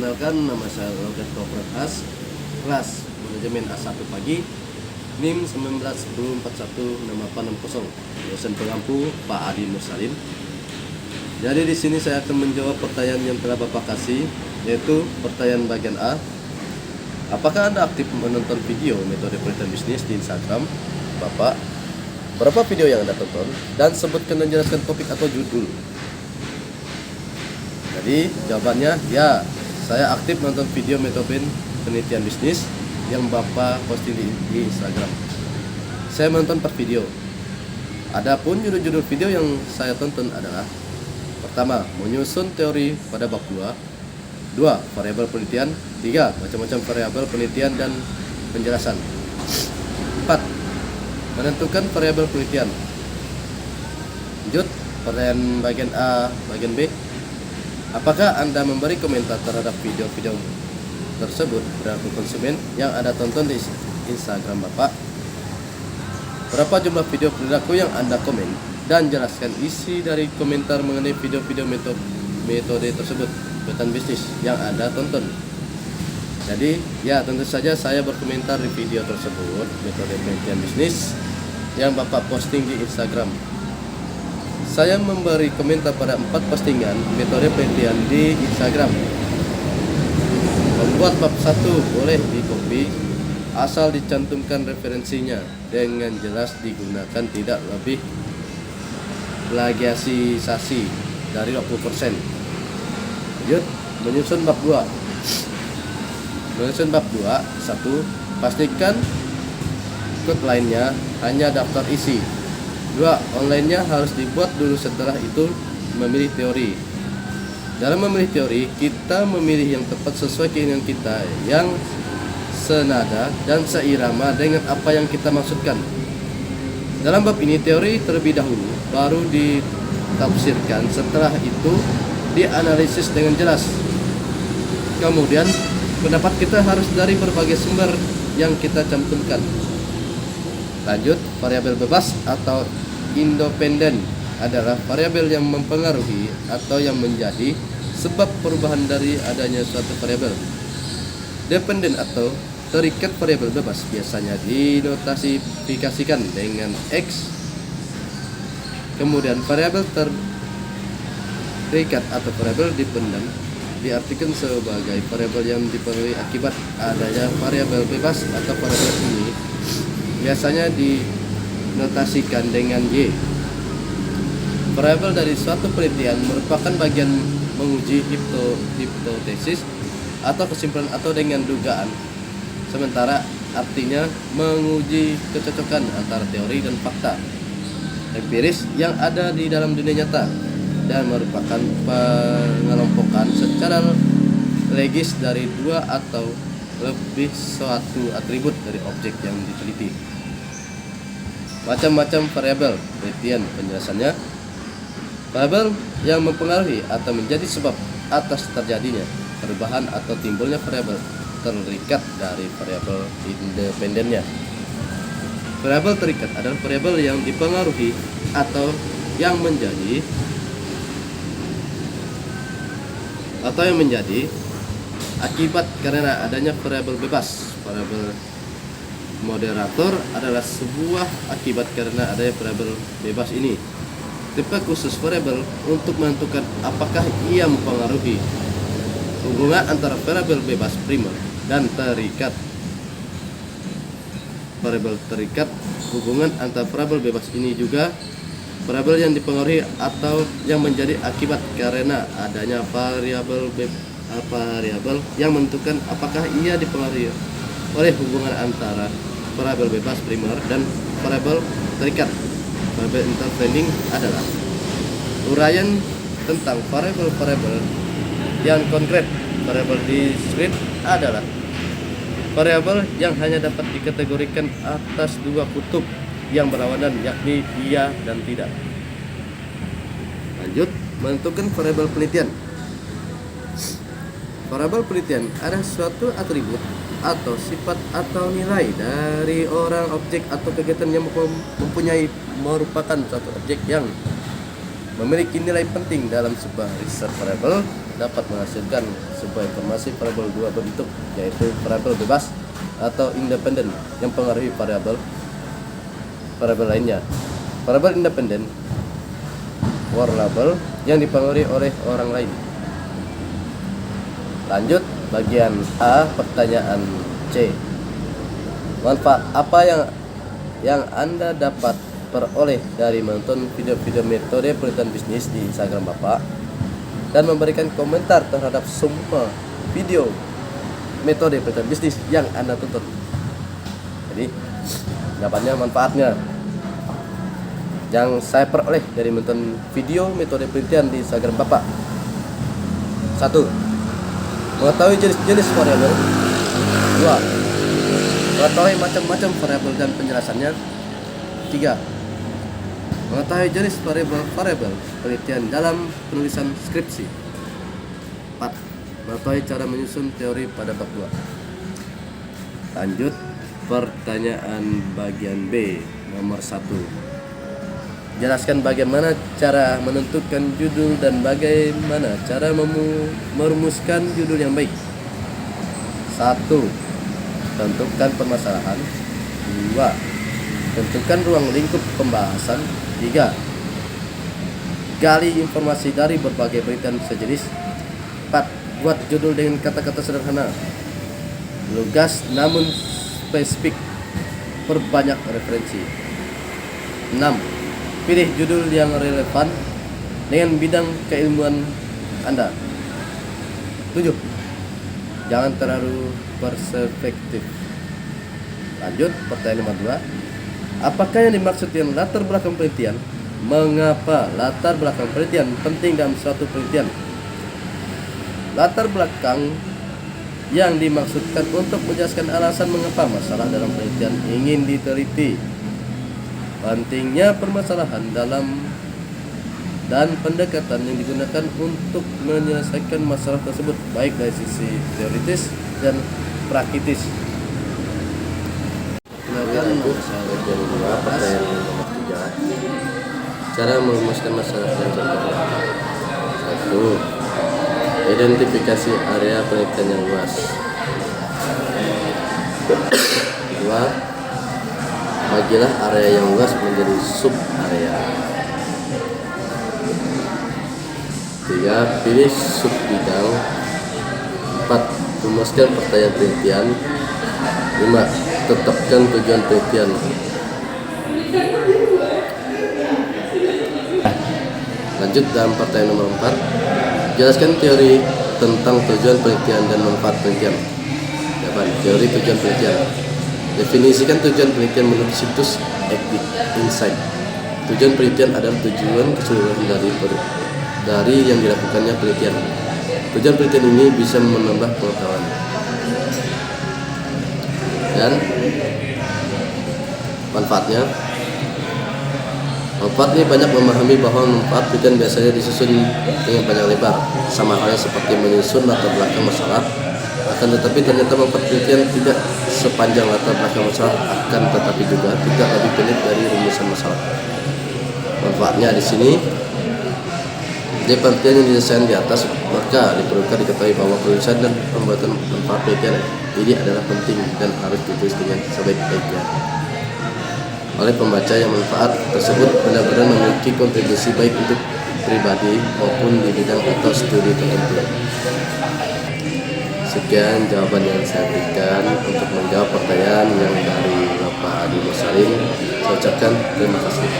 Perkenalkan, nama saya Robert Koprat As, kelas manajemen A1 pagi, NIM 191041 nama 860, dosen pengampu Pak Adi Mursalin. Jadi di sini saya akan menjawab pertanyaan yang telah Bapak kasih, yaitu pertanyaan bagian A. Apakah Anda aktif menonton video metode penelitian bisnis di Instagram Bapak? Berapa video yang Anda tonton? Dan sebutkan dan jelaskan topik atau judul. Jadi jawabannya ya, saya aktif nonton video metode penelitian bisnis yang Bapak posting di Instagram. Saya menonton 4 video. Adapun judul-judul video yang saya tonton adalah: pertama, menyusun teori pada bab 2. 2. Variabel penelitian. 3. Macam-macam variabel penelitian dan penjelasan. 4. Menentukan variabel penelitian. Lanjut, pertanyaan bagian A, bagian B. Apakah Anda memberi komentar terhadap video-video tersebut berapa konsumen yang Anda tonton di Instagram Bapak? Berapa jumlah video perilaku yang Anda komen? Dan jelaskan isi dari komentar mengenai video-video metode tersebut penelitian bisnis yang Anda tonton. Jadi ya, tentu saja saya berkomentar di video tersebut metode penelitian bisnis yang Bapak posting di Instagram. Saya memberi komentar pada 4 postingan metode penelitian di Instagram. Membuat bab 1 boleh di-copy asal dicantumkan referensinya dengan jelas, digunakan tidak lebih plagiarisasi dari 20%. Lanjut, menyusun bab 2. Menyusun bab 2. 1. Pastikan outline-nya hanya daftar isi. 2. Online-nya harus dibuat dulu, setelah itu memilih teori. Dalam memilih teori, kita memilih yang tepat sesuai keinginan kita, yang senada dan seirama dengan apa yang kita maksudkan. Dalam bab ini, teori terlebih dahulu, baru ditafsirkan, setelah itu dianalisis dengan jelas. Kemudian, pendapat kita harus dari berbagai sumber yang kita cantumkan. Lanjut, variabel bebas atau independen adalah variabel yang mempengaruhi atau yang menjadi sebab perubahan dari adanya suatu variabel. Dependen atau terikat variabel bebas biasanya dinotasifikasikan dengan X. Kemudian variabel terikat atau variabel dependen diartikan sebagai variabel yang dipengaruhi akibat adanya variabel bebas atau variabel ini biasanya dinotasikan dengan Y. Variabel dari suatu penelitian merupakan bagian menguji hipotesis atau kesimpulan atau dengan dugaan. Sementara artinya menguji kecocokan antara teori dan fakta empiris yang ada di dalam dunia nyata, dan merupakan pengelompokan secara legis dari 2 atau lebih suatu atribut dari objek yang diteliti. Macam-macam variabel penelitian penjelasannya. Variabel yang mempengaruhi atau menjadi sebab atas terjadinya perubahan atau timbulnya variabel terikat dari variabel independennya. Variabel terikat adalah variabel yang dipengaruhi atau yang menjadi akibat karena adanya variabel bebas. Variabel moderator adalah sebuah akibat karena adanya variabel bebas ini. Tipe khusus variabel untuk menentukan apakah ia mempengaruhi hubungan antara variabel bebas primer dan terikat. Variabel terikat, hubungan antara variabel bebas ini juga variabel yang dipengaruhi atau yang menjadi akibat karena adanya variabel yang menentukan apakah ia dipengaruhi oleh hubungan antara variabel bebas primer dan variabel terikat. Variabel intervening adalah uraian tentang variabel-variabel yang konkret. Variabel diskrit adalah variabel yang hanya dapat dikategorikan atas 2 kutub yang berlawanan, yakni iya dan tidak. Lanjut, menentukan variabel penelitian. Variabel penelitian adalah suatu atribut atau sifat atau nilai dari orang, objek atau kegiatan yang merupakan suatu objek yang memiliki nilai penting dalam sebuah riset variabel dapat menghasilkan sebuah informasi variabel dua bentuk, yaitu variabel bebas atau independen yang mempengaruhi variabel lainnya. Variabel independen, variabel yang dipengaruhi oleh orang lain. Lanjut bagian A, pertanyaan C. Manfaat apa yang Anda dapat peroleh dari menonton video-video metode penelitian bisnis di Instagram Bapak dan memberikan komentar terhadap semua video metode penelitian bisnis yang Anda tonton. Jadi dapatnya manfaatnya yang saya peroleh dari menonton video metode penelitian di Instagram Bapak. 1. Mengetahui jenis-jenis variabel. 2. Mengetahui macam-macam variabel dan penjelasannya. 3. Mengetahui jenis variabel penelitian dalam penulisan skripsi. 4. Mengetahui cara menyusun teori pada bab 2. Lanjut pertanyaan bagian B nomor 1. Jelaskan bagaimana cara menentukan judul dan bagaimana cara merumuskan judul yang baik. 1. Tentukan permasalahan. 2. Tentukan ruang lingkup pembahasan. 3. Gali informasi dari berbagai penelitian sejenis. 4. Buat judul dengan kata-kata sederhana, lugas namun spesifik, perbanyak referensi. 6. Pilih judul yang relevan dengan bidang keilmuan Anda. 7. Jangan terlalu perspektif. Lanjut pertanyaan nomor 2. Apakah yang dimaksud dengan latar belakang penelitian? Mengapa latar belakang penelitian penting dalam suatu penelitian? Latar belakang yang dimaksudkan untuk menjelaskan alasan mengapa masalah dalam penelitian ingin diteliti. Pentingnya permasalahan dan pendekatan yang digunakan untuk menyelesaikan masalah tersebut, baik dari sisi teoritis dan praktis. Lanjut bagian 2, pertanyaan nomor 3. Cara merumuskan masalah yang contoh. 1. Identifikasi area penelitian yang luas. 2. Bagilah area yang luas menjadi sub area. 3. Pilih sub bidang. 4. Rumuskan pertanyaan penelitian. 5. Tetapkan tujuan penelitian. Lanjut dalam pertanyaan nomor 4. Jelaskan teori tentang tujuan penelitian dan manfaat penelitian. Teori tujuan penelitian. Definisikan tujuan penelitian menurut situs Epic Insight. Tujuan penelitian adalah tujuan keseluruhan dari yang dilakukannya penelitian. Tujuan penelitian ini bisa menambah pengetahuan. Dan manfaatnya. Manfaat ini banyak memahami bahwa manfaat penelitian biasanya disusun dengan panjang lebar, sama halnya seperti menyusun latar belakang masalah. Akan tetapi ternyata manfaat penelitian tidak sepanjang latar belakang masalah, akan tetapi juga tidak lebih pendek dari rumusan masalah. Manfaatnya di sini, di penelitian yang didesain di atas, maka diperlukan diketahui bahwa penulisan dan pembuatan manfaat penelitian ini adalah penting dan harus ditulis dengan sebaik-baiknya oleh pembaca yang manfaat tersebut benar-benar memiliki kontribusi baik untuk pribadi maupun di bidang atau studi tertentu. Sekian jawaban yang saya berikan untuk menjawab pertanyaan yang dari Bapak Adi Musalim. Saya ucapkan terima kasih.